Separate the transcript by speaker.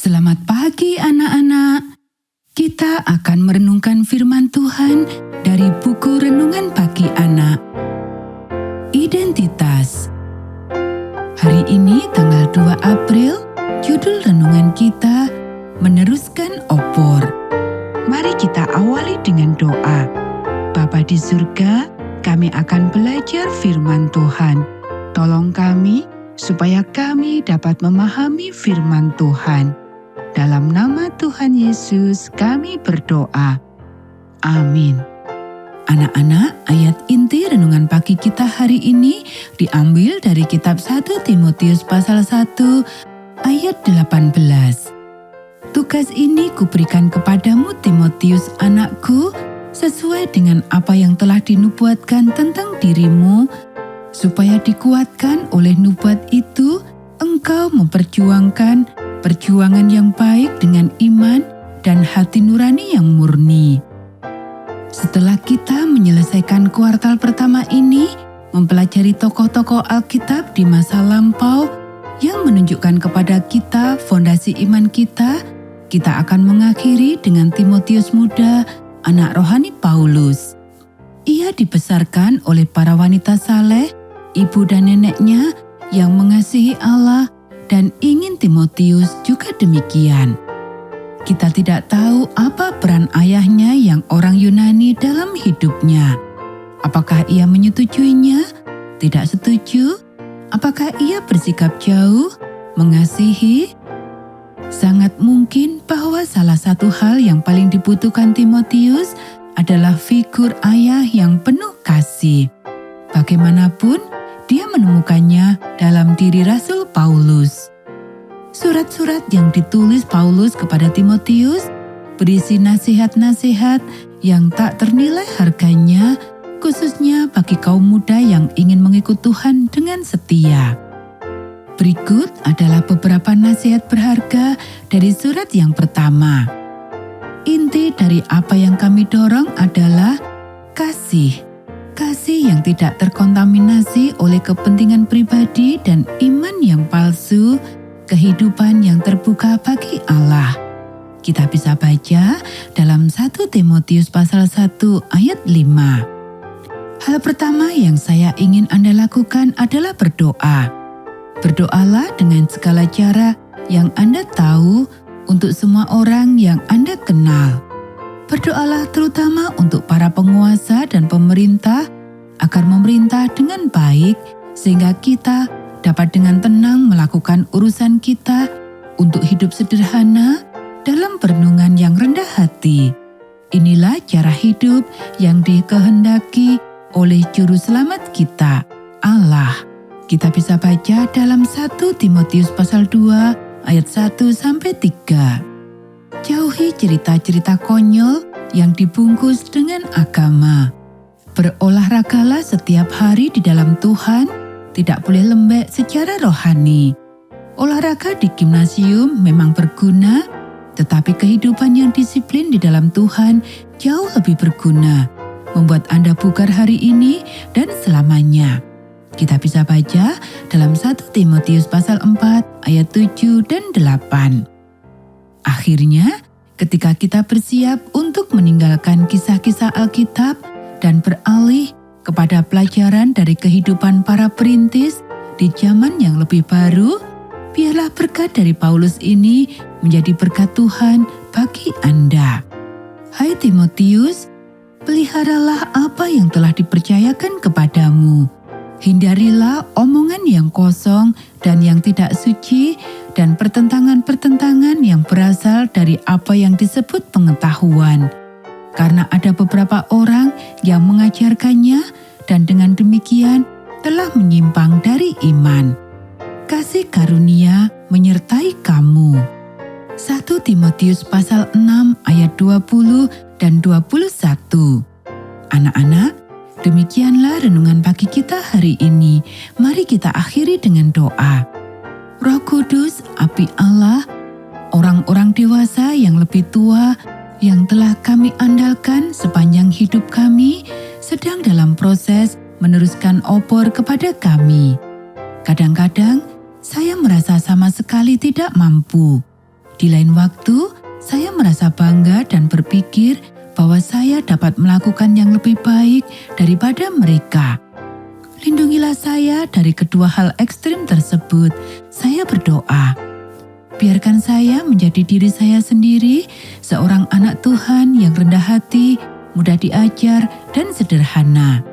Speaker 1: Selamat pagi anak-anak. Kita akan merenungkan firman Tuhan dari buku Renungan Pagi Anak. Identitas. Hari ini tanggal 2 April, judul renungan kita meneruskan opor. Mari kita awali dengan doa. Bapa di surga, kami akan belajar firman Tuhan. Tolong kami supaya kami dapat memahami firman Tuhan. Dalam nama Tuhan Yesus kami berdoa. Amin. Anak-anak, ayat inti renungan pagi kita hari ini diambil dari kitab 1 Timotius pasal 1 ayat 18. Tugas ini kuberikan kepadamu Timotius anakku, sesuai dengan apa yang telah dinubuatkan tentang dirimu, supaya dikuatkan oleh nubuat itu, engkau memperjuangkan perjuangan yang baik dengan iman dan hati nurani yang murni. Setelah kita menyelesaikan kuartal pertama ini, mempelajari tokoh-tokoh Alkitab di masa lampau yang menunjukkan kepada kita fondasi iman kita akan mengakhiri dengan Timotius muda, anak rohani Paulus. Ia dibesarkan oleh para wanita saleh, ibu dan neneknya yang mengasihi Allah, dan ingin Timotius juga demikian. Kita tidak tahu apa peran ayahnya yang orang Yunani dalam hidupnya. Apakah ia menyetujuinya? Tidak setuju? Apakah ia bersikap jauh, mengasihi? Sangat mungkin bahwa salah satu hal yang paling dibutuhkan Timotius adalah figur ayah yang penuh kasih. Bagaimanapun, dia menemukannya dalam diri Rasul Paulus. Surat-surat yang ditulis Paulus kepada Timotius berisi nasihat-nasihat yang tak ternilai harganya, khususnya bagi kaum muda yang ingin mengikut Tuhan dengan setia. Berikut adalah beberapa nasihat berharga dari surat yang pertama. Inti dari apa yang kami dorong adalah kasih. Kasih yang tidak terkontaminasi oleh kepentingan pribadi dan iman yang palsu, kehidupan yang terbuka bagi Allah. Kita bisa baca dalam 1 Timotius pasal 1 ayat 5. Hal pertama yang saya ingin Anda lakukan adalah berdoa. Berdoalah dengan segala cara yang Anda tahu untuk semua orang yang Anda kenal. Berdoalah terutama untuk para penguasa dan pemerintah agar memerintah dengan baik sehingga kita dapat dengan tenang melakukan urusan kita untuk hidup sederhana dalam perenungan yang rendah hati. Inilah cara hidup yang dikehendaki oleh Juru Selamat kita, Allah. Kita bisa baca dalam 1 Timotius pasal 2 ayat 1-3. Jauhi cerita-cerita konyol yang dibungkus dengan agama. Berolahragalah setiap hari di dalam Tuhan, tidak boleh lembek secara rohani. Olahraga di gimnasium memang berguna, tetapi kehidupan yang disiplin di dalam Tuhan jauh lebih berguna, membuat Anda bugar hari ini dan selamanya. Kita bisa baca dalam 1 Timotius pasal 4 ayat 7 dan 8. Akhirnya, ketika kita bersiap untuk meninggalkan kisah-kisah Alkitab dan beralih kepada pelajaran dari kehidupan para perintis di zaman yang lebih baru, biarlah berkat dari Paulus ini menjadi berkat Tuhan bagi Anda. Hai Timotius, peliharalah apa yang telah dipercayakan kepadamu. Hindarilah omongan yang kosong dan yang tidak suci dan pertentangan-pertentangan yang berasal dari apa yang disebut pengetahuan. Karena ada beberapa orang yang mengajarkannya dan dengan demikian telah menyimpang dari iman. Kasih karunia menyertai kamu. 1 Timotius pasal 6 ayat 20 dan 21. Anak-anak, demikianlah renungan pagi kita hari ini. Mari kita akhiri dengan doa. Roh Kudus, api Allah, orang-orang dewasa yang lebih tua yang telah kami andalkan sepanjang hidup kami sedang dalam proses meneruskan opor kepada kami. Kadang-kadang saya merasa sama sekali tidak mampu. Di lain waktu, saya merasa bangga dan berpikir bahwa saya dapat melakukan yang lebih baik daripada mereka. Lindungilah saya dari kedua hal ekstrim tersebut. Saya berdoa. Biarkan saya menjadi diri saya sendiri, seorang anak Tuhan yang rendah hati, mudah diajar, dan sederhana.